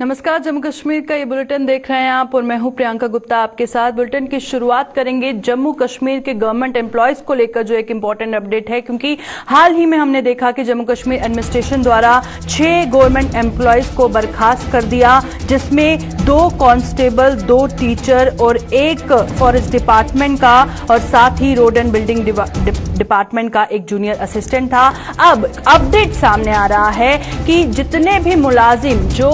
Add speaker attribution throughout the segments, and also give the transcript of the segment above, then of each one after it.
Speaker 1: नमस्कार, जम्मू कश्मीर का ये बुलेटिन देख रहे हैं आप और मैं हूं प्रियंका गुप्ता आपके साथ। बुलेटिन की शुरुआत करेंगे जम्मू कश्मीर के गवर्नमेंट एम्प्लॉयज को लेकर जो एक इंपॉर्टेंट अपडेट है, क्योंकि हाल ही में हमने देखा कि जम्मू कश्मीर एडमिनिस्ट्रेशन द्वारा 6 गवर्नमेंट एम्प्लॉयज को बर्खास्त कर दिया, जिसमें 2 कांस्टेबल, 2 टीचर और 1 फॉरेस्ट डिपार्टमेंट का और साथ ही रोड एंड बिल्डिंग डिपार्टमेंट का एक जूनियर असिस्टेंट था। अब अपडेट सामने आ रहा है कि जितने भी मुलाजिम जो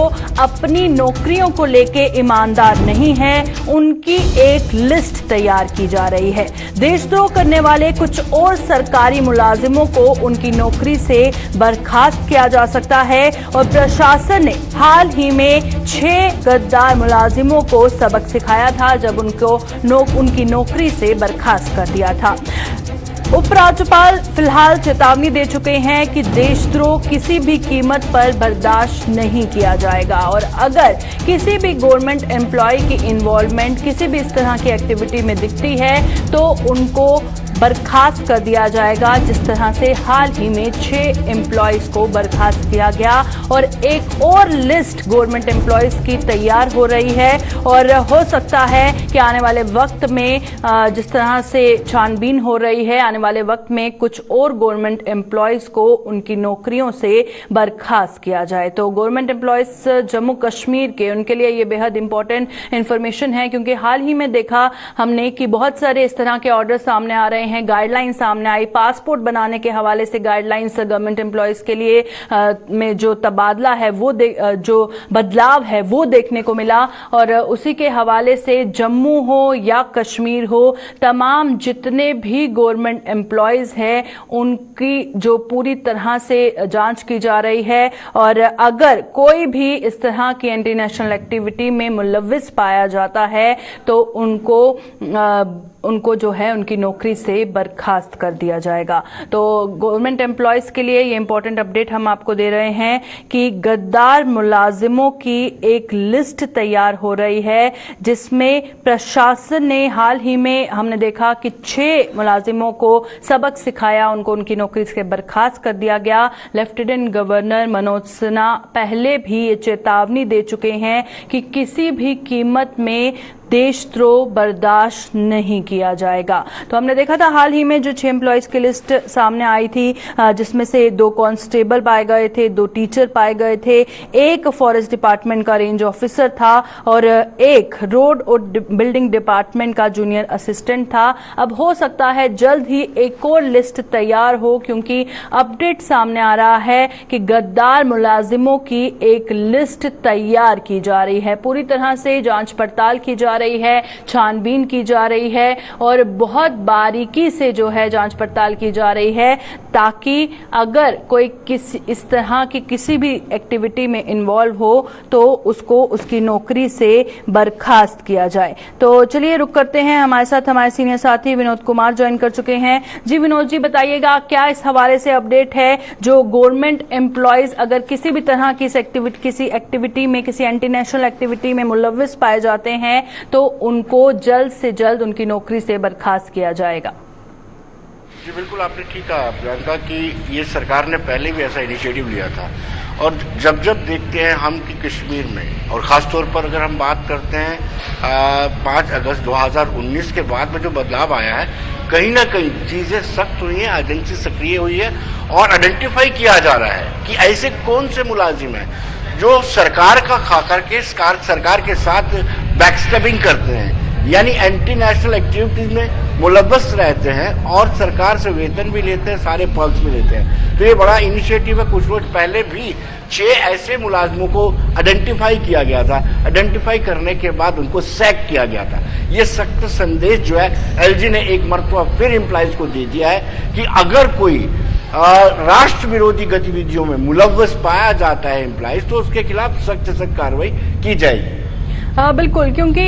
Speaker 1: अपनी नौकरियों को लेके ईमानदार नहीं हैं, उनकी एक लिस्ट तैयार की जा रही है। देशद्रोह करने वाले कुछ और सरकारी मुलाजिमों को उनकी नौकरी से बर्खास्त किया जा सकता है और प्रशासन ने हाल ही में 6 गद्दार मुलाजिमों को सबक सिखाया था जब उनकी नौकरी से बर्खास्त कर दिया था। उपराज्यपाल फिलहाल चेतावनी दे चुके हैं कि देशद्रोह किसी भी कीमत पर बर्दाश्त नहीं किया जाएगा और अगर किसी भी गवर्नमेंट एम्प्लॉय की इन्वॉल्वमेंट किसी भी इस तरह की एक्टिविटी में दिखती है तो उनको बर्खास्त कर दिया जाएगा, जिस तरह से हाल ही में 6 एम्प्लॉयज को बर्खास्त किया गया और एक और लिस्ट गवर्नमेंट एम्प्लॉयज की तैयार हो रही है और हो सकता है कि आने वाले वक्त में जिस तरह से छानबीन हो रही है, आने वाले वक्त में कुछ और गवर्नमेंट एम्प्लॉयज को उनकी नौकरियों से बर्खास्त किया जाए। तो गवर्नमेंट एम्प्लॉयज जम्मू कश्मीर के, उनके लिए ये बेहद इंपॉर्टेंट इंफॉर्मेशन है, क्योंकि हाल ही में देखा हमने कि बहुत सारे इस तरह के ऑर्डर सामने आ रहे हैं, गाइडलाइन सामने आई, पासपोर्ट बनाने के हवाले से गाइडलाइंस गवर्नमेंट एम्प्लॉयज के लिए में जो तबादला है वो जो बदलाव है वो देखने को मिला और उसी के हवाले से जम्मू हो या कश्मीर हो, तमाम जितने भी गवर्नमेंट एम्प्लॉयज हैं उनकी जो पूरी तरह से जांच की जा रही है और अगर कोई भी इस तरह की एंटी नेशनल एक्टिविटी में मुलव्विस पाया जाता है तो उनको जो है उनकी नौकरी से बर्खास्त कर दिया जाएगा। तो गवर्नमेंट एम्प्लॉयज के लिए ये इंपॉर्टेंट अपडेट हम आपको दे रहे हैं कि गद्दार मुलाजिमों की एक लिस्ट तैयार हो रही है, जिसमें प्रशासन ने हाल ही में हमने देखा कि 6 मुलाजिमों को सबक सिखाया, उनको उनकी नौकरी से बर्खास्त कर दिया गया। लेफ्टिनेंट गवर्नर मनोज सिन्हा पहले भी ये चेतावनी दे चुके हैं कि किसी भी कीमत में देशद्रोह बर्दाश्त नहीं किया जाएगा। तो हमने देखा था हाल ही में जो 6 एम्प्लॉयज की लिस्ट सामने आई थी, जिसमें से 2 कांस्टेबल पाए गए थे, 2 टीचर पाए गए थे, 1 फॉरेस्ट डिपार्टमेंट का रेंज ऑफिसर था और 1 रोड और बिल्डिंग डिपार्टमेंट का जूनियर असिस्टेंट था। अब हो सकता है जल्द ही एक और लिस्ट तैयार हो, क्योंकि अपडेट सामने आ रहा है कि गद्दार मुलाजिमों की एक लिस्ट तैयार की जा रही है। पूरी तरह से जांच पड़ताल की जा रही है, छानबीन की जा रही है और बहुत बारीकी से जो है जांच पड़ताल की जा रही है, ताकि अगर कोई इस तरह की किसी भी एक्टिविटी में इन्वॉल्व हो तो उसको उसकी नौकरी से बर्खास्त किया जाए। तो चलिए रुक करते हैं, हमारे साथ हमारे सीनियर साथी विनोद कुमार ज्वाइन कर चुके हैं। जी विनोद जी, बताइएगा क्या इस हवाले से अपडेट है, जो गवर्नमेंट एम्प्लॉयज अगर किसी भी तरह की किसी एक्टिविटी में, किसी एंटी नेशनल एक्टिविटी में मुलव्विस पाए जाते हैं तो उनको जल्द से जल्द उनकी नौकरी से बर्खास्त किया जाएगा?
Speaker 2: जी बिल्कुल, आपने ठीक कहा प्रियंका कि ये सरकार ने पहले भी ऐसा इनिशिएटिव लिया था और जब देखते हैं हम कि कश्मीर में, और ख़ासतौर पर अगर हम बात करते हैं 5 अगस्त 2019 के बाद में जो बदलाव आया है, कहीं ना कहीं चीज़ें सख्त हुई हैं, एजेंसी सक्रिय हुई है और आइडेंटिफाई किया जा रहा है कि ऐसे कौन से मुलाजिम हैं जो सरकार का खा करके सरकार के साथ बैकस्टेबिंग करते हैं, यानी एंटी नेशनल एक्टिविटीज में मुलव्वस रहते हैं और सरकार से वेतन भी लेते हैं, सारे पर्क्स भी लेते हैं। तो ये बड़ा इनिशिएटिव है। कुछ रोज पहले भी 6 ऐसे मुलाजमों को आइडेंटिफाई किया गया था। आइडेंटिफाई करने के बाद उनको सैक किया गया था। ये सख्त संदेश जो है एलजी ने एक मरतबा फिर एम्प्लॉयज को दे दिया है कि अगर कोई राष्ट्र विरोधी गतिविधियों में मुलव्वस पाया जाता है एम्प्लॉयज, तो उसके खिलाफ सख्त कार्रवाई की जाएगी।
Speaker 1: बिल्कुल, क्योंकि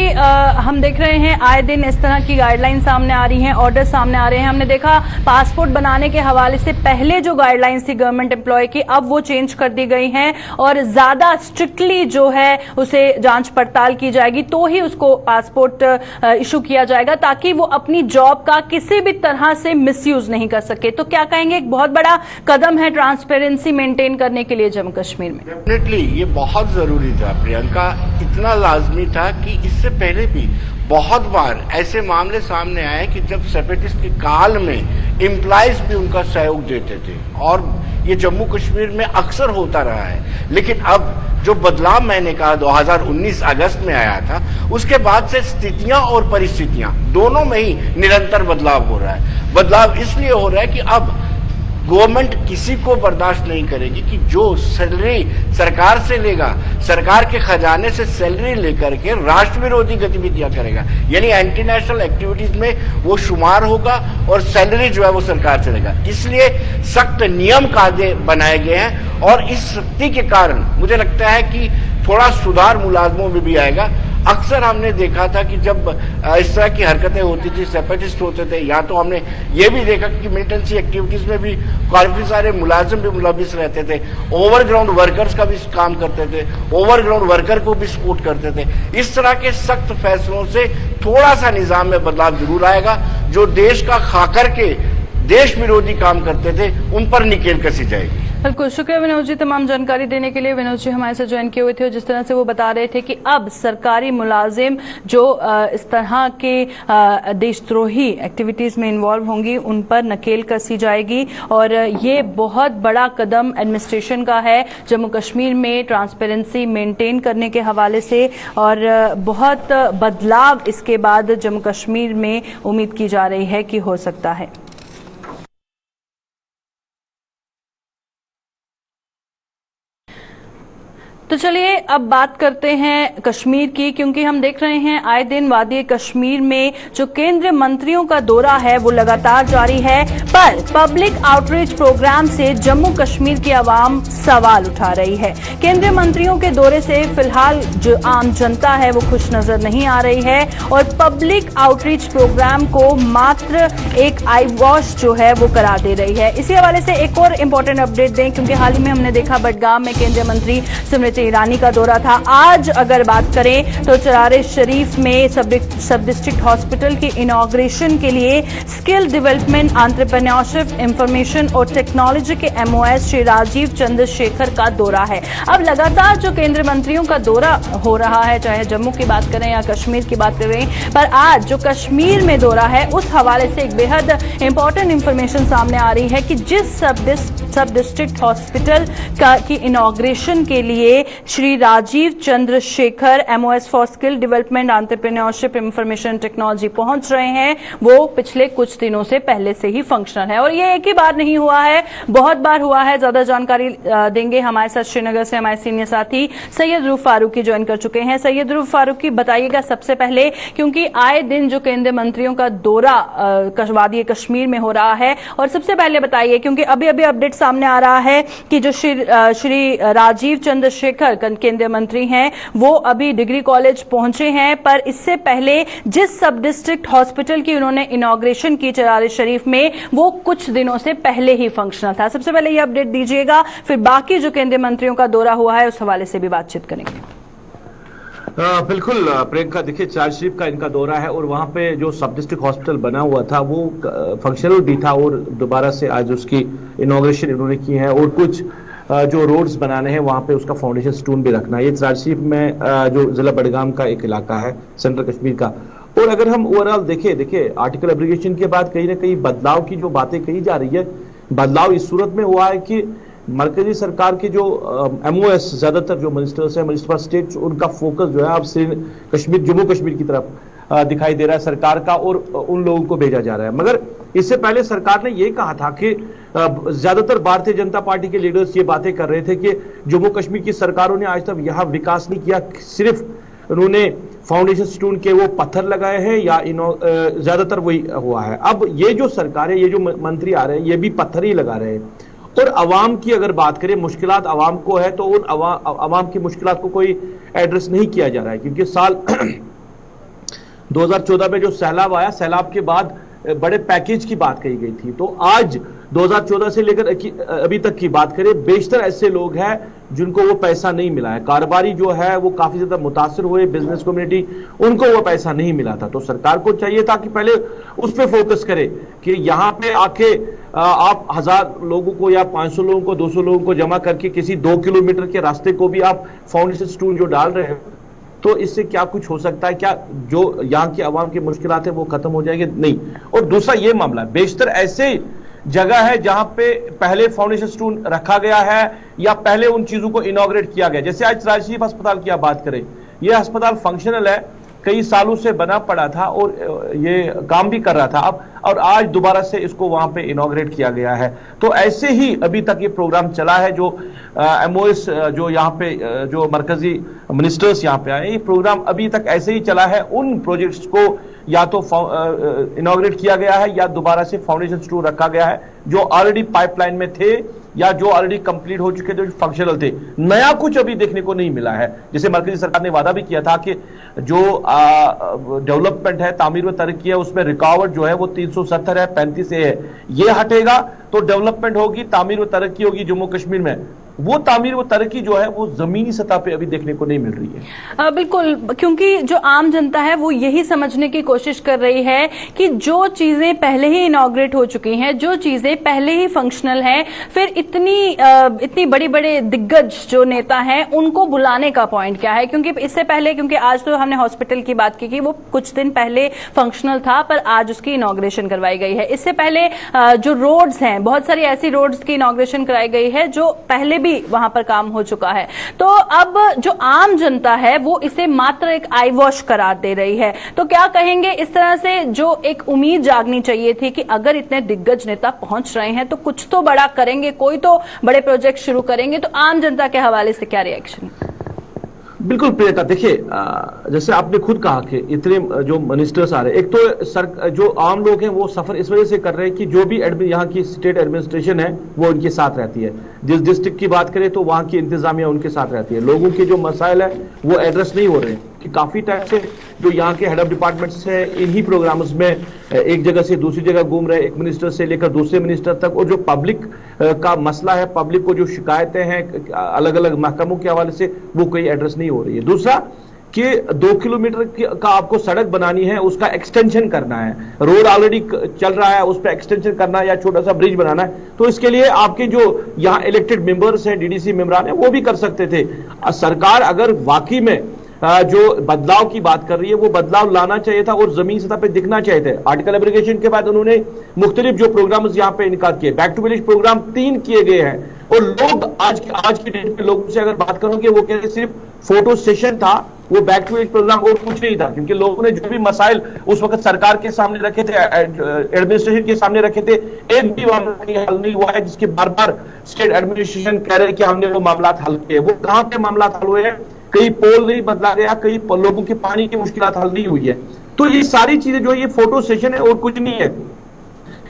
Speaker 1: हम देख रहे हैं आए दिन इस तरह की गाइडलाइन सामने आ रही हैं, ऑर्डर सामने आ रहे हैं। हमने देखा पासपोर्ट बनाने के हवाले से पहले जो गाइडलाइंस थी गवर्नमेंट एम्प्लॉय की, अब वो चेंज कर दी गई हैं और ज्यादा स्ट्रिक्टली जो है उसे जांच पड़ताल की जाएगी, तो ही उसको पासपोर्ट इशू किया जाएगा, ताकि वो अपनी जॉब का किसी भी तरह से मिसयूज नहीं कर सके। तो क्या कहेंगे, एक बहुत बड़ा कदम है ट्रांसपेरेंसी मेंटेन करने के लिए जम्मू कश्मीर में?
Speaker 2: डेफिनेटली ये बहुत जरूरी था प्रियंका, इतना लाजमी था कि इससे पहले भी बहुत बार ऐसे मामले सामने आए कि जब सेपरेटिस्ट के काल में एम्प्लॉइज भी उनका सहयोग देते थे, और ये जम्मू कश्मीर में अक्सर होता रहा है। लेकिन अब जो बदलाव मैंने कहा 2019 अगस्त में आया था, उसके बाद से स्थितियां और परिस्थितियां दोनों में ही निरंतर बदलाव हो रहा है। बदलाव इसलिए हो रहा है कि अब गवर्नमेंट किसी को बर्दाश्त नहीं करेगी कि जो सैलरी सरकार से लेगा, सरकार के खजाने से सैलरी लेकर के राष्ट्र विरोधी गतिविधियां करेगा, यानी एंटी नेशनल एक्टिविटीज में वो शुमार होगा और सैलरी जो है वो सरकार से लेगा। इसलिए सख्त नियम कायदे बनाए गए हैं, और इस सख्ती के कारण मुझे लगता है कि थोड़ा सुधार मुलाजमों में भी आएगा। अक्सर हमने देखा था कि जब इस तरह की हरकतें होती थी, सेपरेटिस्ट होते थे, या तो हमने ये भी देखा कि मिलिटेंसी एक्टिविटीज में भी काफी सारे मुलाजिम भी मुलविस रहते थे, ओवरग्राउंड वर्कर्स का भी काम करते थे, ओवरग्राउंड वर्कर को भी सपोर्ट करते थे। इस तरह के सख्त फैसलों से थोड़ा सा निजाम में बदलाव जरूर आएगा। जो देश का खाकर के देश विरोधी काम करते थे, उन पर निकेल कसी जाएगी।
Speaker 1: बिल्कुल, शुक्रिया विनोद जी तमाम जानकारी देने के लिए। विनोद जी हमारे साथ ज्वाइन किए हुए थे, और जिस तरह से वो बता रहे थे कि अब सरकारी मुलाजिम जो इस तरह के देशद्रोही एक्टिविटीज में इन्वॉल्व होंगी, उन पर नकेल कसी जाएगी, और ये बहुत बड़ा कदम एडमिनिस्ट्रेशन का है जम्मू कश्मीर में ट्रांसपेरेंसी मेंटेन करने के हवाले से, और बहुत बदलाव इसके बाद जम्मू कश्मीर में उम्मीद की जा रही है कि हो सकता है। तो चलिए अब बात करते हैं कश्मीर की, क्योंकि हम देख रहे हैं आए दिन वादी कश्मीर में जो केंद्रीय मंत्रियों का दौरा है वो लगातार जारी है, पर पब्लिक आउटरीच प्रोग्राम से जम्मू कश्मीर की आवाम सवाल उठा रही है। केंद्रीय मंत्रियों के दौरे से फिलहाल जो आम जनता है वो खुश नजर नहीं आ रही है, और पब्लिक आउटरीच प्रोग्राम को मात्र एक आई वॉश जो है वो करार दे रही है। इसी हवाले से एक और इम्पोर्टेंट अपडेट दें, क्योंकि हाल ही में हमने देखा बडगाम में केंद्रीय मंत्री स्मृति ईरानी का दौरा था। आज अगर बात करें तो चरारे शरीफ में सब डिस्ट्रिक्ट हॉस्पिटल के इनॉग्रेशन के लिए स्किल डेवलपमेंट, एंटरप्रेन्योरशिप, इंफॉर्मेशन और टेक्नोलॉजी के एमओएस श्री राजीव चंद्रशेखर का दौरा है। अब लगातार जो केंद्रीय मंत्रियों का दौरा हो रहा है, चाहे जम्मू की बात करें या कश्मीर की बात करें, पर आज जो कश्मीर में दौरा है उस हवाले से एक बेहद इंपॉर्टेंट इंफॉर्मेशन सामने आ रही है कि जिस सब डिस्ट्रिक्ट हॉस्पिटल की इनॉग्रेशन के लिए Shri Rajeev Chandrasekhar MOS for skill development, entrepreneurship, information technology पहुंच रहे हैं, वो पिछले कुछ दिनों से पहले से ही फंक्शनल है, और ये एक ही बार नहीं हुआ है, बहुत बार हुआ है। ज्यादा जानकारी देंगे हमारे साथ श्रीनगर से हमारे सीनियर साथी सैयद रूफ फारूकी ज्वाइन कर चुके हैं। सैयद रूफ फारूकी, बताइएगा सबसे पहले, क्योंकि आए दिन जो केंद्रीय मंत्रियों का दौरा वादी कश्मीर में हो रहा है, और सबसे पहले बताइए, क्योंकि अभी अभी अपडेट सामने आ रहा है कि जो श्री राजीव चंद्रशेखर केंद्रीय मंत्री हैं वो अभी डिग्री कॉलेज पहुंचे हैं, पर इससे पहले जिस सब डिस्ट्रिक्ट हॉस्पिटल की उन्होंने इनॉग्रेशन की चरारे शरीफ में, वो कुछ दिनों से पहले ही फंक्शनल था। सबसे पहले ये अपडेट दीजिएगा, फिर बाकी जो केंद्रीय मंत्रियों का दौरा हुआ है उस हवाले से भी बातचीत करेंगे।
Speaker 3: बिल्कुल प्रियंका, देखिए चरार शरीफ का इनका दौरा है, और वहां पे जो सब डिस्ट्रिक्ट हॉस्पिटल बना हुआ था वो फंक्शनल भी था, और दोबारा से आज उसकी इनॉग्रेशन इन्होंने की है, और कुछ जो रोड्स बनाने हैं वहां पे उसका फाउंडेशन स्टोन भी रखना है। ये चरार शरीफ में जो जिला बडगाम का एक इलाका है सेंट्रल कश्मीर का। और अगर हम ओवरऑल देखिए आर्टिकल एब्लिगेशन के बाद कहीं ना कहीं बदलाव की जो बातें कही जा रही है, बदलाव इस सूरत में हुआ है कि मरकजी सरकार के जो एमओएस ज्यादातर जो मिनिस्टर्स हैं, मिनिस्टर ऑफ स्टेट, उनका फोकस जो है अब कश्मीर, जम्मू कश्मीर की तरफ दिखाई दे रहा है सरकार का, और उन लोगों को भेजा जा रहा है। मगर इससे पहले सरकार ने यह कहा था कि ज्यादातर भारतीय जनता पार्टी के लीडर्स ये बातें कर रहे थे कि जम्मू कश्मीर की सरकारों ने आज तक यहां विकास नहीं किया, सिर्फ उन्होंने फाउंडेशन स्टोन के वो पत्थर लगाए हैं, या ज्यादातर वही हुआ है। अब ये जो सरकार है, ये जो मंत्री आ रहे हैं, ये भी पत्थर ही लगा रहे हैं, और अवाम की अगर बात करें, मुश्किलात अवाम को है, तो उन अवाम की मुश्किलात को कोई एड्रेस नहीं किया जा रहा है। क्योंकि साल 2014 में जो सैलाब आया, सैलाब के बाद बड़े पैकेज की बात कही गई थी। तो आज 2014 से लेकर अभी तक की बात करें, बेशतर ऐसे लोग हैं जिनको वो पैसा नहीं मिला है। कारोबारी जो है वो काफी ज्यादा मुतासिर हुए, बिजनेस कम्युनिटी, उनको वो पैसा नहीं मिला था। तो सरकार को चाहिए था कि पहले उस पर फोकस करे कि यहां पे आके आप 1000 लोगों को या 500 लोगों को, 200 लोगों को जमा करके किसी 2 किलोमीटर के रास्ते को भी आप फाउंडेशन स्टोन जो डाल रहे हैं, तो इससे क्या कुछ हो सकता है? क्या जो यहाँ की आवाम की मुश्किलात है वो खत्म हो जाएंगे? नहीं। और दूसरा ये मामला, बेशतर ऐसे जगह है जहां पे पहले फाउंडेशन स्टोन रखा गया है या पहले उन चीजों को इनॉग्रेट किया गया। जैसे आज राजशीफ अस्पताल की आप बात करें, यह अस्पताल फंक्शनल है, कई सालों से बना पड़ा था और ये काम भी कर रहा था अब, और आज दोबारा से इसको वहां पे इनॉग्रेट किया गया है। तो ऐसे ही अभी तक ये प्रोग्राम चला है। जो एमओएस जो यहाँ पे जो मरकजी मिनिस्टर्स यहाँ पे आए, ये प्रोग्राम अभी तक ऐसे ही चला है। उन प्रोजेक्ट्स को या तो इनॉग्रेट किया गया है या दोबारा से फाउंडेशन स्टोन रखा गया है, जो ऑलरेडी पाइपलाइन में थे या जो ऑलरेडी कंप्लीट हो चुके थे, जो फंक्शनल थे। नया कुछ अभी देखने को नहीं मिला है। जैसे मरकजी सरकार ने वादा भी किया था कि जो डेवलपमेंट है, तामीर व तरक्की है, उसमें रुकावट जो है वो 370 है, 35 है, ये हटेगा तो डेवलपमेंट होगी, तामीर व तरक्की होगी जम्मू कश्मीर में। वो तामीर व तरक्की जो है वो जमीनी सतह पे अभी देखने को नहीं मिल रही है।
Speaker 1: बिल्कुल, क्योंकि जो आम जनता है वो यही समझने की कोशिश कर रही है कि जो चीजें पहले ही इनॉग्रेट हो चुकी हैं, जो चीजें पहले ही फंक्शनल हैं, फिर इतनी बड़ी बड़े दिग्गज जो नेता हैं उनको बुलाने का पॉइंट क्या है? क्योंकि इससे पहले, क्योंकि आज तो हमने हॉस्पिटल की बात की कि वो कुछ दिन पहले फंक्शनल था, पर आज उसकी इनॉग्रेशन करवाई गई है। इससे पहले जो रोड्स हैं, बहुत सारी ऐसी रोड्स की इनॉग्रेशन कराई गई है जो पहले वहां पर काम हो चुका है। तो अब जो आम जनता है वो इसे मात्र एक आई वॉश करार दे रही है। तो क्या कहेंगे, इस तरह से जो एक उम्मीद जागनी चाहिए थी कि अगर इतने दिग्गज नेता पहुंच रहे हैं तो कुछ तो बड़ा करेंगे, कोई तो बड़े प्रोजेक्ट शुरू करेंगे, तो आम जनता के हवाले से क्या रिएक्शन?
Speaker 3: बिल्कुल प्रियंका, देखिए जैसे आपने खुद कहा कि इतने जो मिनिस्टर्स आ रहे हैं, एक तो जो आम लोग हैं वो सफर इस वजह से कर रहे हैं कि जो भी यहाँ की स्टेट एडमिनिस्ट्रेशन है वो उनके साथ रहती है। जिस डिस्ट्रिक्ट की बात करें तो वहां की इंतजामिया उनके साथ रहती है। लोगों के जो मसाइल है वो एड्रेस नहीं हो रहे हैं कि काफी टाइम से जो यहाँ के हेड ऑफ डिपार्टमेंट्स है इन्हीं प्रोग्राम्स में एक जगह से दूसरी जगह घूम रहे, एक मिनिस्टर से लेकर दूसरे मिनिस्टर तक। और जो पब्लिक का मसला है, पब्लिक को जो शिकायतें हैं अलग अलग महकमों के हवाले से, वो कोई एड्रेस नहीं हो रही है। दूसरा कि 2 किलोमीटर का आपको सड़क बनानी है, उसका एक्सटेंशन करना है, रोड ऑलरेडी चल रहा है, उस पर एक्सटेंशन करना है या छोटा सा ब्रिज बनाना है, तो इसके लिए आपके जो यहाँ इलेक्टेड मेंबर्स हैं, डीडीसी मेंबरान है, वो भी कर सकते थे। सरकार अगर वाकई में जो बदलाव की बात कर रही है वो बदलाव लाना चाहिए था और जमीन सतह पे दिखना चाहिए था। आर्टिकल एब्रिगेशन के बाद उन्होंने मुख्तलिफ जो प्रोग्राम्स यहाँ पे इनकार किए, बैक टू विलेज प्रोग्राम 3 किए गए हैं। और लोग आज की डेट में लोगों से अगर बात करोगे वो कह रहे सिर्फ फोटो सेशन था, वो बैक टू विलेज प्रोग्राम और कुछ नहीं था। क्योंकि लोगों ने जो भी मसाइल उस वक्त सरकार के सामने रखे थे, एडमिनिस्ट्रेशन के सामने रखे थे, एक भी मामला हल नहीं हुआ है, जिसके बार बार स्टेट एडमिनिस्ट्रेशन कह रहे हैं कि हमने वो मामला हल किए। वो कहां पे मामला हल हुए हैं? कई पोल नहीं बदला गया, कई लोगों की पानी की मुश्किलात हल नहीं हुई है। तो ये सारी चीजें जो है ये फोटो सेशन है और कुछ नहीं है।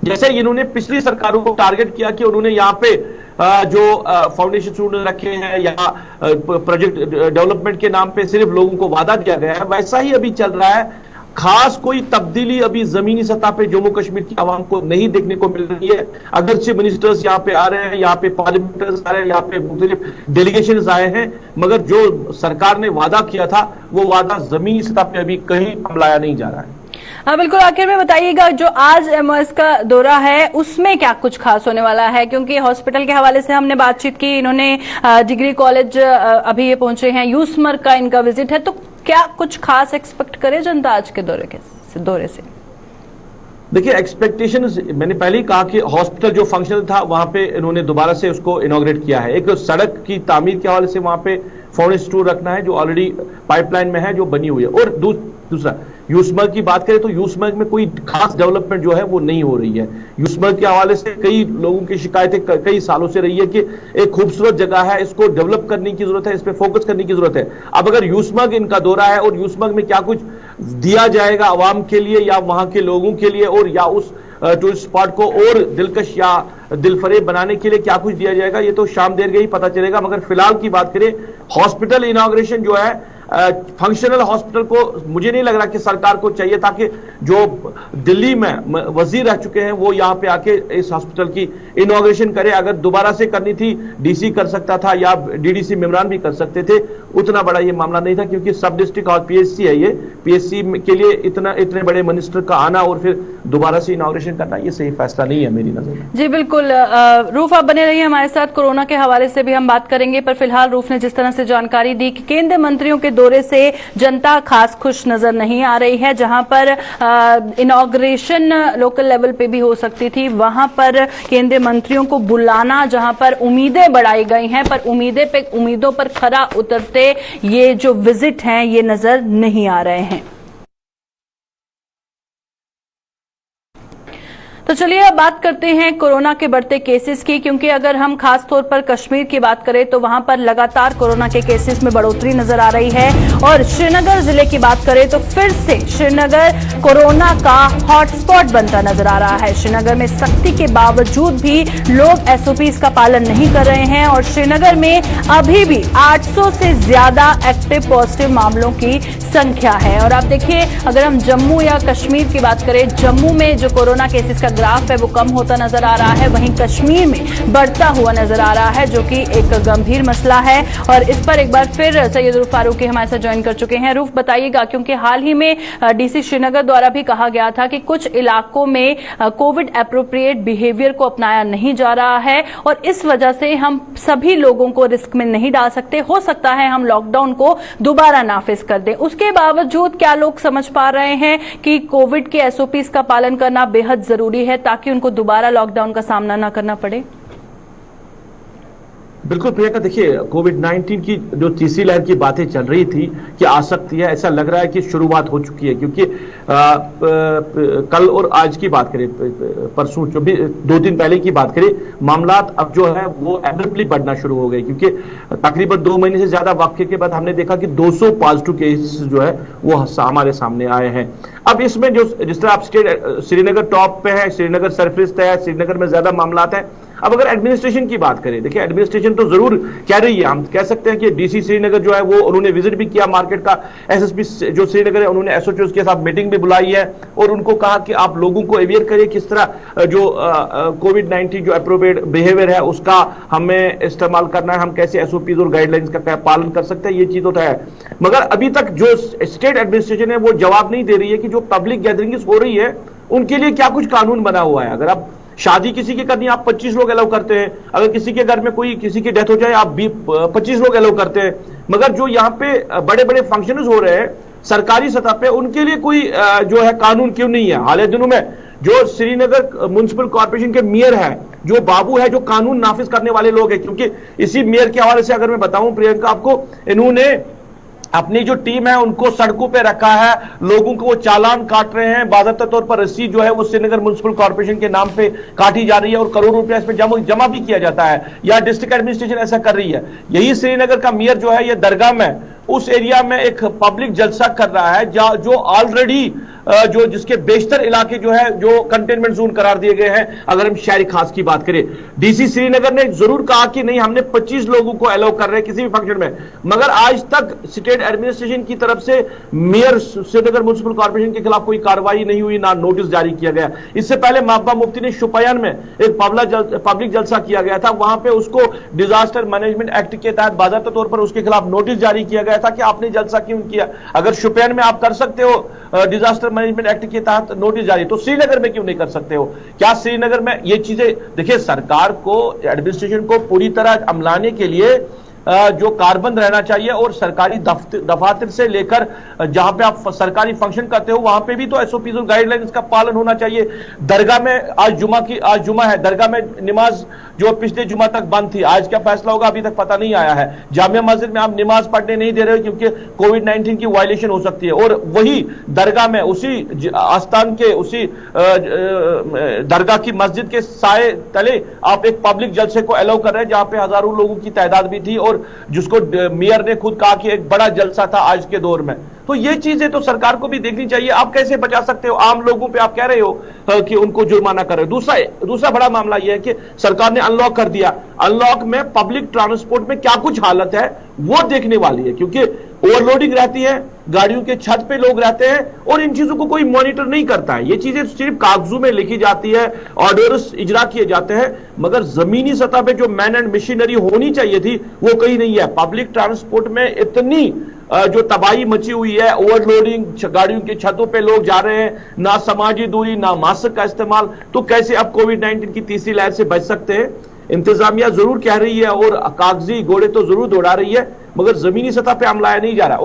Speaker 3: जैसे इन्होंने पिछली सरकारों को टारगेट किया कि उन्होंने यहाँ पे जो फाउंडेशन स्टूडेंट रखे हैं या प्रोजेक्ट डेवलपमेंट के नाम पे सिर्फ लोगों को वादा दिया गया है, वैसा ही अभी चल रहा है। खास कोई तब्दीली अभी जमीनी सतह पे जम्मू कश्मीर की आवाम को नहीं देखने को मिल रही है। अगर से मिनिस्टर्स यहाँ पे आ रहे हैं, यहाँ पे पार्लियामेंटर्स आ रहे हैं, यहाँ पे मुख्तलिफ डेलीगेशंस आए हैं, मगर जो सरकार ने वादा किया था वो वादा जमीनी सतह पे अभी कहीं लाया नहीं जा रहा है।
Speaker 1: हाँ बिल्कुल, आखिर में बताइएगा जो आज एमओएस का दौरा है उसमें क्या कुछ खास होने वाला है? क्योंकि हॉस्पिटल के हवाले से हमने बातचीत की, इन्होंने डिग्री कॉलेज अभी ये पहुंचे हैं, यूसमर्ग का इनका विजिट है, तो क्या कुछ खास एक्सपेक्ट करे जनता आज के दौरे से?
Speaker 3: देखिए एक्सपेक्टेशन, मैंने पहले ही कहा कि हॉस्पिटल जो फंक्शनल था वहां पे इन्होंने दोबारा से उसको इनॉग्रेट किया है। एक सड़क की तामीर के हवाले से वहां पे फाउंडेशन स्टोन रखना है जो ऑलरेडी पाइपलाइन में है, जो बनी हुई है। और दूसरा यूसमर्ग की बात करें तो यूसमर्ग में कोई खास डेवलपमेंट जो है वो नहीं हो रही है। यूसमर्ग के हवाले से कई लोगों की शिकायतें कई सालों से रही है कि एक खूबसूरत जगह है, इसको डेवलप करने की जरूरत है, इस पर फोकस करने की जरूरत है। अब अगर यूसमर्ग इनका दौरा है और यूसमर्ग में क्या कुछ दिया जाएगा आवाम के लिए या वहां के लोगों के लिए, और या उस टूरिस्ट स्पॉट को और दिलकश या दिलफरेब बनाने के लिए क्या कुछ दिया जाएगा ये तो शाम देर गई पता चलेगा। मगर फिलहाल की बात करें, हॉस्पिटल इनॉग्रेशन जो है, फंक्शनल हॉस्पिटल को मुझे नहीं लग रहा कि सरकार को चाहिए था कि जो दिल्ली में वजीर रह चुके हैं वो यहां पे आके इस हॉस्पिटल की इनॉग्रेशन करे। अगर दोबारा से करनी थी डीसी कर सकता था या डीडीसी मेमरान भी कर सकते थे, उतना बड़ा ये मामला नहीं था, क्योंकि सब डिस्ट्रिक्ट और पीएचसी है ये, पीएचसी के लिए इतने बड़े मिनिस्टर का आना और फिर दोबारा से इनॉग्रेशन करना ये सही फैसला नहीं है मेरी नजर में।
Speaker 1: जी बिल्कुल, रूफ आप बने रहिए हमारे साथ, कोरोना के हवाले से भी हम बात करेंगे, पर फिलहाल रूफ ने जिस तरह से जानकारी दी कि केंद्रीय मंत्रियों के दौरे से जनता खास खुश नजर नहीं आ रही है। जहां पर इनॉग्रेशन लोकल लेवल पे भी हो सकती थी, वहां पर केंद्रीय मंत्रियों को बुलाना, जहां पर उम्मीदें बढ़ाई गई हैं, पर उम्मीदों पर खरा उतरते ये जो विजिट हैं ये नजर नहीं आ रहे हैं। तो चलिए अब बात करते हैं कोरोना के बढ़ते केसेस की, क्योंकि अगर हम खास तौर पर कश्मीर की बात करें तो वहां पर लगातार कोरोना के केसेस में बढ़ोतरी नजर आ रही है। और श्रीनगर जिले की बात करें तो फिर से श्रीनगर कोरोना का हॉटस्पॉट बनता नजर आ रहा है। श्रीनगर में सख्ती के बावजूद भी लोग एसओपीज का पालन नहीं कर रहे हैं और श्रीनगर में अभी भी 800 से ज्यादा एक्टिव पॉजिटिव मामलों की संख्या है। और आप देखिए, अगर हम जम्मू या कश्मीर की बात करें, जम्मू में जो कोरोना केसेस का ग्राफ है वो कम होता नजर आ रहा है, वहीं कश्मीर में बढ़ता हुआ नजर आ रहा है, जो कि एक गंभीर मसला है। और इस पर एक बार फिर सैयद रूफ फारूकी हमारे साथ ज्वाइन कर चुके हैं। रूफ बताइएगा, क्योंकि हाल ही में डीसी श्रीनगर द्वारा भी कहा गया था कि कुछ इलाकों में कोविड एप्रोप्रिएट बिहेवियर को अपनाया नहीं जा रहा है और इस वजह से हम सभी लोगों को रिस्क में नहीं डाल सकते। हो सकता है हम लॉकडाउन को दोबारा नाफिज कर दें। उसके बावजूद क्या लोग समझ पा रहे हैं कि कोविड के एसओपीज का पालन करना बेहद जरूरी है ताकि उनको दोबारा लॉकडाउन का सामना न करना पड़े?
Speaker 3: बिल्कुल प्रियंका, देखिए कोविड-19 की जो तीसरी लहर की बातें चल रही थी कि आ सकती है, ऐसा लग रहा है कि शुरुआत हो चुकी है। क्योंकि कल और आज की बात करें, परसों जो भी 2 दिन पहले की बात करें, मामलात अब जो है वो एब्रप्टली बढ़ना शुरू हो गए, क्योंकि तकरीबन 2 महीने से ज्यादा वक्त के बाद हमने देखा कि 200 पॉजिटिव केसेस जो है वो हमारे सामने आए हैं। अब इसमें जो जिस तरह आप श्रीनगर टॉप पे है, श्रीनगर सरफेस है, श्रीनगर में ज्यादा मामलात है। अब अगर एडमिनिस्ट्रेशन की बात करें, देखिए एडमिनिस्ट्रेशन तो जरूर कह रही है, हम कह सकते हैं कि डीसी श्रीनगर जो है वो उन्होंने विजिट भी किया मार्केट का, एसएसपी जो श्रीनगर है उन्होंने एसओचओ के साथ मीटिंग भी बुलाई है और उनको कहा कि आप लोगों को अवेयर करिए किस तरह जो कोविड-19 जो एप्रोप्रिएट बिहेवियर है उसका हमें इस्तेमाल करना है, हम कैसे एसओपीज और गाइडलाइंस का पालन कर सकते हैं, ये चीज तो है। मगर अभी तक जो स्टेट एडमिनिस्ट्रेशन है वो जवाब नहीं दे रही है कि जो पब्लिक गैदरिंग्स हो रही है उनके लिए क्या कुछ कानून बना हुआ है। अगर आप शादी किसी की करनी है आप 25 लोग अलाउ करते हैं, अगर किसी के घर में कोई किसी की डेथ हो जाए आप 25 लोग अलाउ करते हैं। मगर जो यहाँ पे बड़े बड़े फंक्शंस हो रहे हैं सरकारी सतह पे, उनके लिए कोई जो है कानून क्यों नहीं है? हाल दिनों में जो श्रीनगर म्युनिसिपल कॉर्पोरेशन के मेयर है, जो बाबू है, जो कानून नाफिज करने वाले लोग हैं, क्योंकि इसी मेयर के हवाले से अगर मैं बताऊं प्रियंका आपको, इन्होंने अपनी जो टीम है उनको सड़कों पे रखा है, लोगों को वो चालान काट रहे हैं, बाज़ाब्ता तौर पर रसीद जो है वो श्रीनगर म्युनिसिपल कॉर्पोरेशन के नाम पे काटी जा रही है और करोड़ों रुपया इसमें जमा भी किया जाता है, या डिस्ट्रिक्ट एडमिनिस्ट्रेशन ऐसा कर रही है। यही श्रीनगर का मेयर जो है ये दरगाह में उस एरिया में एक पब्लिक जलसा कर रहा है जो ऑलरेडी जो जिसके बेशतर इलाके जो है जो कंटेनमेंट जोन करार दिए गए हैं। अगर हम शहरी खास की बात करें, डीसी श्रीनगर ने जरूर कहा कि नहीं हमने 25 लोगों को अलाउ कर रहे हैं किसी भी फंक्शन में, मगर आज तक स्टेट एडमिनिस्ट्रेशन की तरफ से मेयर श्रीनगर म्युनिसिपल कॉर्पोरेशन के खिलाफ कोई कार्रवाई नहीं हुई, ना नोटिस जारी किया गया। इससे पहले महबूबा मुफ्ती ने शुपयान में एक पब्लिक जलसा किया गया था, वहां पे उसको डिजास्टर मैनेजमेंट एक्ट के तहत बाज़ाब्ता तौर पर उसके खिलाफ नोटिस जारी किया गया था कि आपने जलसा क्यों किया। अगर शुपयान में आप कर सकते हो डिजास्टर मैनेजमेंट एक्ट के तहत नोटिस जारी, तो श्रीनगर में क्यों नहीं कर सकते हो? क्या श्रीनगर में ये चीजें, देखिए सरकार को एडमिनिस्ट्रेशन को पूरी तरह अमलाने के लिए जो कारबंद रहना चाहिए और सरकारी दफातर से लेकर जहां पे आप सरकारी फंक्शन करते हो वहां पे भी तो एसओपीज और गाइडलाइंस का पालन होना चाहिए। दरगाह में आज जुमा है, दरगाह में नमाज जो पिछले जुमा तक बंद थी, आज क्या फैसला होगा अभी तक पता नहीं आया है। जामिया मस्जिद में आप नमाज पढ़ने नहीं दे रहे हो क्योंकि कोविड-19 की वायलेशन हो सकती है, और वही दरगाह में उसी आस्थान के उसी दरगाह की मस्जिद के साए तले आप एक पब्लिक जलसे को अलाउ कर रहे हैं जहां पे हजारों लोगों की तादाद भी थी और और जिसको मेयर ने खुद कहा कि एक बड़ा जलसा था आज के दौर में। तो ये चीजें तो सरकार को भी देखनी चाहिए। आप कैसे बचा सकते हो आम लोगों पे? आप कह रहे हो कि उनको जुर्माना कर रहे हो। दूसरा बड़ा मामला यह है कि सरकार ने अनलॉक कर दिया। अनलॉक में पब्लिक ट्रांसपोर्ट में क्या कुछ हालत है वो देखने वाली है, क्योंकि ओवरलोडिंग रहती है, गाड़ियों के छत पे लोग रहते हैं और इन चीजों को कोई मॉनिटर नहीं करता है। ये चीजें सिर्फ कागजों में लिखी जाती है, ऑर्डर्स इजरा किए जाते हैं, मगर जमीनी सतह पे जो मैन एंड मशीनरी होनी चाहिए थी वो कहीं नहीं है। पब्लिक ट्रांसपोर्ट में इतनी जो तबाही मची हुई है, ओवरलोडिंग, गाड़ियों की छतों पे लोग जा रहे हैं, ना समाजी दूरी, ना मास्क का इस्तेमाल, तो कैसे अब कोविड-19 की तीसरी लहर से बच सकते हैं? इंतजामिया जरूर कह रही है और कागजी घोड़े तो जरूर दौड़ा रही है, मगर जमीनी सतह पे अमल लाया नहीं जा रहा।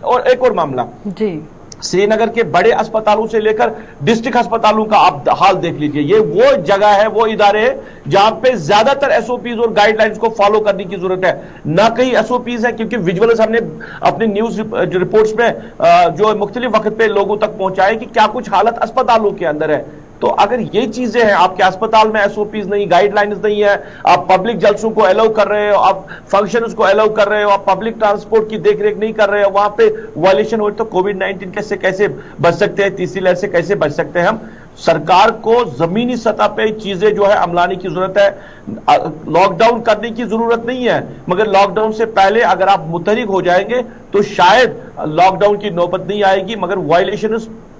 Speaker 3: और एक और मामला जी, श्रीनगर के बड़े अस्पतालों से लेकर डिस्ट्रिक्ट अस्पतालों का आप हाल देख लीजिए। ये वो जगह है, वो इदारे हैं जहां पे ज्यादातर एसओपीज और गाइडलाइंस को फॉलो करने की जरूरत है। ना कहीं एसओपीज है, क्योंकि विजुअल्स हमने अपनी न्यूज रिपोर्ट्स में जो मुख्तलिफ वक्त पे लोगों तक पहुंचाए कि क्या कुछ हालत अस्पतालों के अंदर है। तो अगर ये चीजें हैं, आपके अस्पताल में एसओपीज नहीं, गाइडलाइंस नहीं है, आप पब्लिक जलसों को अलाउ कर रहे हो, आप फंक्शंस को अलाउ कर रहे हो, आप पब्लिक ट्रांसपोर्ट की देखरेख नहीं कर रहे हो, वहां पे वायलेशन हो, तो कोविड-19 कैसे बच सकते हैं, तीसरी लहर से कैसे बच सकते हैं हम? सरकार को जमीनी सतह पे चीजें जो है अमलाने की जरूरत है। लॉकडाउन करने की जरूरत नहीं है, मगर लॉकडाउन से पहले अगर आप मुतहरिक हो जाएंगे तो शायद लॉकडाउन की नौबत नहीं आएगी, मगर वायलेशन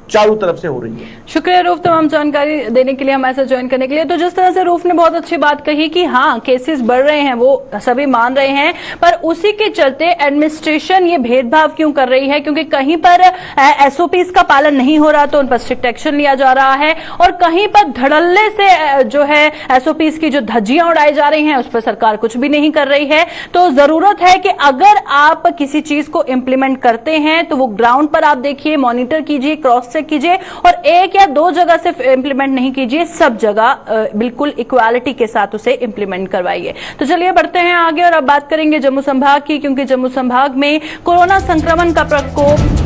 Speaker 3: चारों तरफ से हो रही है।
Speaker 1: शुक्रिया रूफ तमाम जानकारी देने के लिए, हमारे साथ ज्वाइन करने के लिए। तो जिस तरह से रूफ ने बहुत अच्छी बात कही कि हाँ केसेस बढ़ रहे हैं, वो सभी मान रहे हैं, पर उसी के चलते एडमिनिस्ट्रेशन ये भेदभाव क्यों कर रही है? क्योंकि कहीं पर एसओपीज का पालन नहीं हो रहा तो उन पर स्ट्रिक्ट एक्शन लिया जा रहा है, और कहीं पर धड़ल्ले से जो है एसओपीज की जो धज्जियां उड़ाई जा रही हैं उस पर सरकार कुछ भी नहीं कर रही है। तो जरूरत है कि अगर आप किसी चीज को इंप्लीमेंट करते हैं तो वो ग्राउंड पर आप देखिए, मॉनिटर कीजिए, क्रॉस चेक कीजिए, और एक या दो जगह से इंप्लीमेंट नहीं कीजिए, सब जगह बिल्कुल इक्वालिटी के साथ उसे इंप्लीमेंट करवाइए। तो चलिए बढ़ते हैं आगे और अब बात करेंगे जम्मू संभाग की, क्योंकि जम्मू संभाग में कोरोना संक्रमण का प्रकोप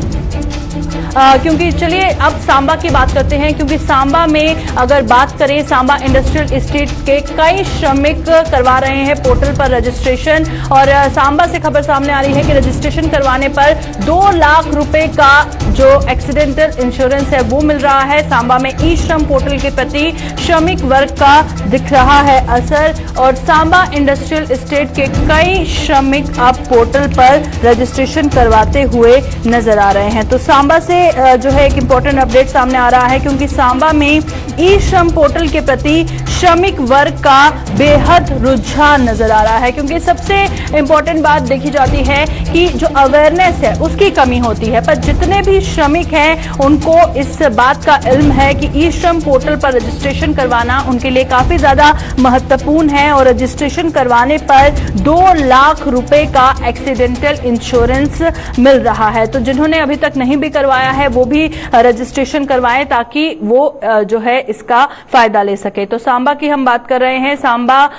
Speaker 1: क्योंकि चलिए अब सांबा की बात करते हैं, क्योंकि सांबा में अगर बात करें, सांबा इंडस्ट्रियल एस्टेट के कई श्रमिक करवा रहे हैं पोर्टल पर रजिस्ट्रेशन, और सांबा से खबर सामने आ रही है कि रजिस्ट्रेशन करवाने पर 2 लाख रुपए का जो एक्सीडेंटल इंश्योरेंस है वो मिल रहा है। सांबा में ई श्रम पोर्टल के प्रति श्रमिक वर्ग का दिख रहा है असर, और सांबा इंडस्ट्रियल एस्टेट के कई श्रमिक अब पोर्टल पर रजिस्ट्रेशन करवाते हुए नजर आ रहे हैं। तो सांबा से जो है एक इंपॉर्टेंट अपडेट सामने आ रहा है, क्योंकि सांबा में ई श्रम पोर्टल के प्रति श्रमिक वर्ग का बेहद रुझान नजर आ रहा है, क्योंकि सबसे इंपॉर्टेंट बात देखी जाती है कि जो अवेयरनेस है उसकी कमी होती है, पर जितने भी श्रमिक हैं उनको इस बात का इल्म है कि ई श्रम पोर्टल पर रजिस्ट्रेशन करवाना उनके लिए काफी ज्यादा महत्वपूर्ण है, और रजिस्ट्रेशन करवाने पर 2 लाख रुपए का एक्सीडेंटल इंश्योरेंस मिल रहा है। तो जिन्होंने अभी तक नहीं भी करवाया है वो भी रजिस्ट्रेशन करवाएं ताकि वो जो है इसका फायदा ले सके। तो सांबा की हम बात कर रहे हैं, सांबा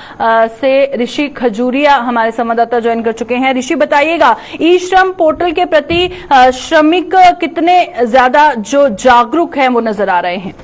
Speaker 1: से ऋषि खजूरिया हमारे संवाददाता ज्वाइन कर चुके हैं। ऋषि बताइएगा, ई श्रम पोर्टल के प्रति श्रमिक कितने ज्यादा जो जागरूक हैं वो नजर आ रहे हैं?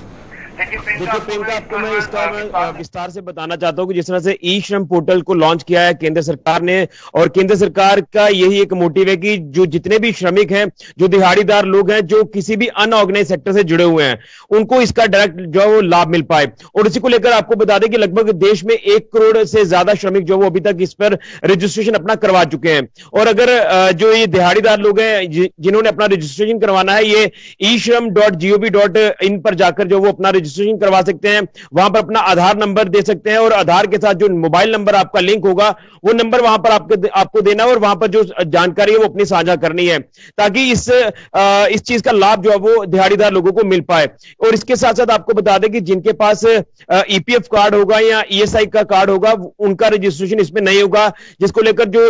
Speaker 4: देखिए प्रियंका, आपको मैं इसका विस्तार से बताना चाहता हूं कि जिस तरह से ई श्रम पोर्टल को लॉन्च किया है केंद्र सरकार ने, और केंद्र सरकार का यही एक मोटिव है कि जो जितने भी श्रमिक हैं, जो दिहाड़ीदार लोग हैं, जो किसी भी अनऑर्गेनाइज सेक्टर से जुड़े हुए हैं, उनको इसका डायरेक्ट जो है वो लाभ मिल पाए। और इसी को लेकर आपको बता दें कि लगभग देश में 1 करोड़ से ज्यादा श्रमिक जो वो अभी तक इस पर रजिस्ट्रेशन अपना करवा चुके हैं। और अगर जो ये दिहाड़ीदार लोग हैं जिन्होंने अपना रजिस्ट्रेशन करवाना है, ये e-shram.gov.in पर जाकर जो वो अपना रजिस्ट्रेशन करवा सकते हैं। वहां पर अपना आधार नंबर दे सकते हैं, और आधार के साथ जो मोबाइल नंबर आपका लिंक होगा वो नंबर वहां पर आपको देना है, और वहां पर जो जानकारी है वो अपनी साझा करनी है, ताकि इस चीज का लाभ जो है वो दिहाड़ीदार लोगों को मिल पाए। और इसके साथ साथ आपको बता दें कि जिनके पास ईपीएफ कार्ड होगा या ईएसआई का कार्ड होगा, उनका रजिस्ट्रेशन इसमें नहीं होगा, जिसको लेकर जो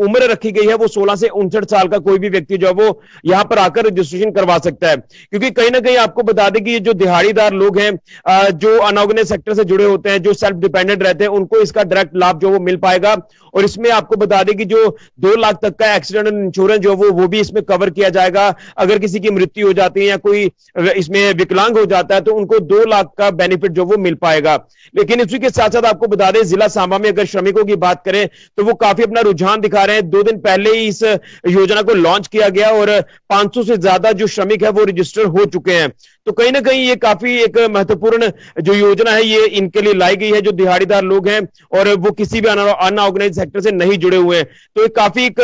Speaker 4: उम्र रखी गई है वो 16 से 59 साल का कोई भी व्यक्ति जो है वो यहां पर आकर रजिस्ट्रेशन करवा सकता है। क्योंकि कहीं ना कहीं आपको बता दें कि ये जो दिहाड़ीदार दिहाड़ीदार लोग हैं, जो अनऑर्गेनाइज सेक्टर से जुड़े होते हैं, जो सेल्फ डिपेंडेंट रहते हैं, उनको इसका डायरेक्ट लाभ जो वो मिल पाएगा। और इसमें आपको बता दें कि जो 2 लाख तक का एक्सीडेंट इंश्योरेंस जो वो भी इसमें कवर किया जाएगा। अगर किसी की मृत्यु हो जाती है या कोई इसमें विकलांग हो जाता है तो उनको 2 लाख का बेनिफिट जो वो मिल पाएगा। लेकिन इसी के साथ साथ आपको बता दें, जिला सांबा में अगर श्रमिकों की बात करें तो वो काफी अपना रुझान दिखा रहे हैं। 2 दिन पहले ही इस योजना को लॉन्च किया गया और 500 से ज्यादा जो श्रमिक है वो रजिस्टर हो चुके हैं। तो कहीं ना कहीं ये काफी एक महत्वपूर्ण जो योजना है ये इनके लिए लाई गई है, जो दिहाड़ीदार लोग हैं और वो किसी भी अनऑर्गेनाइज सेक्टर से नहीं जुड़े हुए हैं। तो ये काफी एक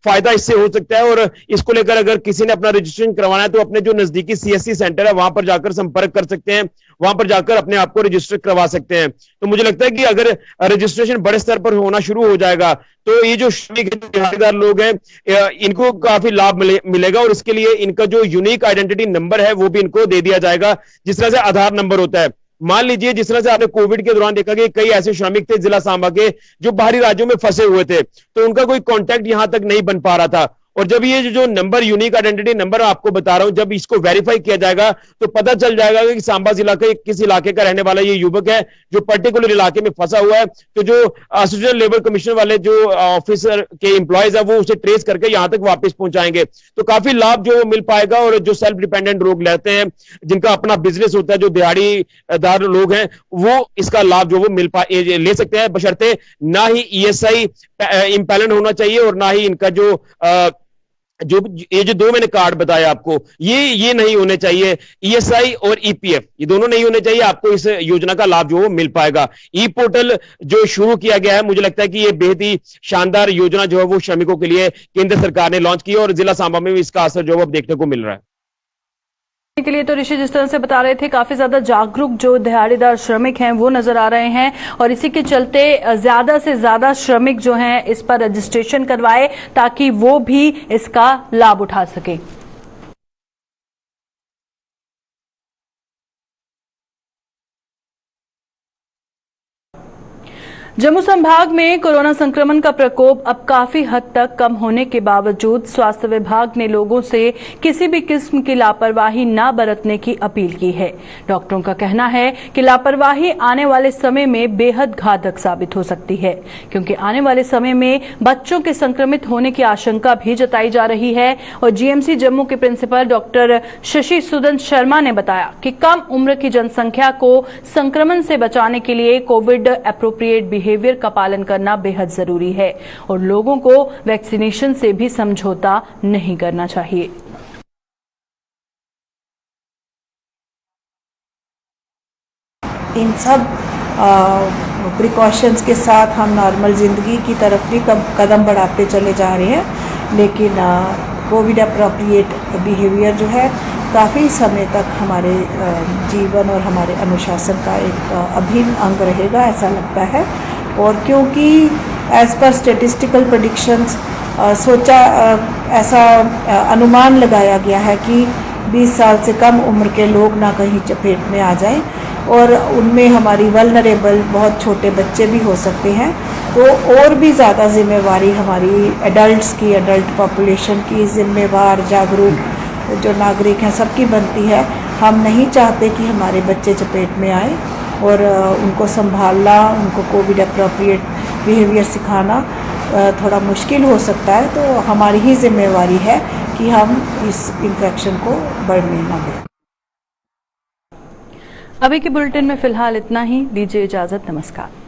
Speaker 4: फायदा इससे हो सकता है। और इसको लेकर अगर किसी ने अपना रजिस्ट्रेशन करवाना है तो अपने जो नजदीकी CSC सेंटर है वहां पर जाकर संपर्क कर सकते हैं, वहां पर जाकर अपने आप को रजिस्टर करवा सकते हैं। तो मुझे लगता है कि अगर रजिस्ट्रेशन बड़े स्तर पर होना शुरू हो जाएगा तो ये जो श्रमिक दिहाड़ीदार लोग हैं इनको काफी लाभ मिलेगा। और इसके लिए इनका जो यूनिक आइडेंटिटी नंबर है वो भी इनको दे दिया जाएगा, जिस तरह से आधार नंबर होता है। मान लीजिए जिस तरह से आपने कोविड के दौरान देखा कि कई ऐसे श्रमिक थे जिला सांबा के जो बाहरी राज्यों में फंसे हुए थे, तो उनका कोई कांटेक्ट यहां तक नहीं बन पा रहा था। और जब ये जो नंबर यूनिक आइडेंटिटी नंबर आपको बता रहा हूं, जब इसको वेरीफाई किया जाएगा तो पता चल जाएगा कि सांबा जिला के किस इलाके का रहने वाला ये युवक है जो पर्टिकुलर इलाके में फंसा हुआ है। तो जो असिस्टेंट लेबर कमिश्नर वाले जो ऑफिसर के एम्प्लॉयज है वो उसे ट्रेस करके यहां तक वापस पहुंचाएंगे। तो काफी लाभ जो मिल पाएगा। और जो सेल्फ डिपेंडेंट लोग रहते हैं, जिनका अपना बिजनेस होता है, जो दिहाड़ीदार लोग हैं, वो इसका लाभ जो वो ले सकते हैं, बशर्ते ना ही ESI इंपैलेंट होना चाहिए और ना ही इनका जो ये जो 2 मैंने कार्ड बताया आपको, ये नहीं होने चाहिए। ESI और EPF ये दोनों नहीं होने चाहिए, आपको इस योजना का लाभ जो वो मिल पाएगा। ई पोर्टल जो शुरू किया गया है, मुझे लगता है कि ये बेहद ही शानदार योजना जो है वो श्रमिकों के लिए केंद्र सरकार ने लॉन्च की है और जिला सांबा में भी इसका असर जो है वो अब देखने को मिल रहा है।
Speaker 1: के लिए तो ऋषि जिस तरह से बता रहे थे, काफी ज्यादा जागरूक जो दिहाड़ीदार श्रमिक हैं वो नजर आ रहे हैं और इसी के चलते ज्यादा से ज्यादा श्रमिक जो हैं इस पर रजिस्ट्रेशन करवाए ताकि वो भी इसका लाभ उठा सके। जम्मू संभाग में कोरोना संक्रमण का प्रकोप अब काफी हद तक कम होने के बावजूद स्वास्थ्य विभाग ने लोगों से किसी भी किस्म की लापरवाही न बरतने की अपील की है। डॉक्टरों का कहना है कि लापरवाही आने वाले समय में बेहद घातक साबित हो सकती है, क्योंकि आने वाले समय में बच्चों के संक्रमित होने की आशंका भी जताई जा रही है। और GMC जम्मू के प्रिंसिपल डॉक्टर शशि सुदन शर्मा ने बताया कि कम उम्र की जनसंख्या को संक्रमण से बचाने के लिए कोविड एप्रोप्रिएट बिहेवियर का पालन करना बेहद जरूरी है और लोगों को वैक्सीनेशन से भी समझौता नहीं करना चाहिए।
Speaker 5: इन सब प्रिकॉशंस के साथ हम नॉर्मल ज़िंदगी की तरफ भी कदम बढ़ाते चले जा रहे हैं, लेकिन कोविड अप्रोप्रिएट बिहेवियर जो है काफ़ी समय तक हमारे जीवन और हमारे अनुशासन का एक अभिन्न अंग रहेगा, ऐसा लगता है। और क्योंकि एज़ पर स्टेटिस्टिकल प्रेडिक्शंस ऐसा अनुमान लगाया गया है कि 20 साल से कम उम्र के लोग ना कहीं चपेट में आ जाएं और उनमें हमारी वल्नरेबल बहुत छोटे बच्चे भी हो सकते हैं, तो और भी ज़्यादा जिम्मेवारी हमारी एडल्ट पॉपुलेशन की जिम्मेवार जागरूक जो नागरिक हैं सबकी बनती है। हम नहीं चाहते कि हमारे बच्चे चपेट में आए और उनको संभालना, उनको कोविड अप्रोप्रिएट बिहेवियर सिखाना थोड़ा मुश्किल हो सकता है। तो हमारी ही जिम्मेवारी है कि हम इस इन्फेक्शन को बढ़ने न दें।
Speaker 1: अभी के बुलेटिन में फिलहाल इतना ही, दीजिए इजाजत, नमस्कार।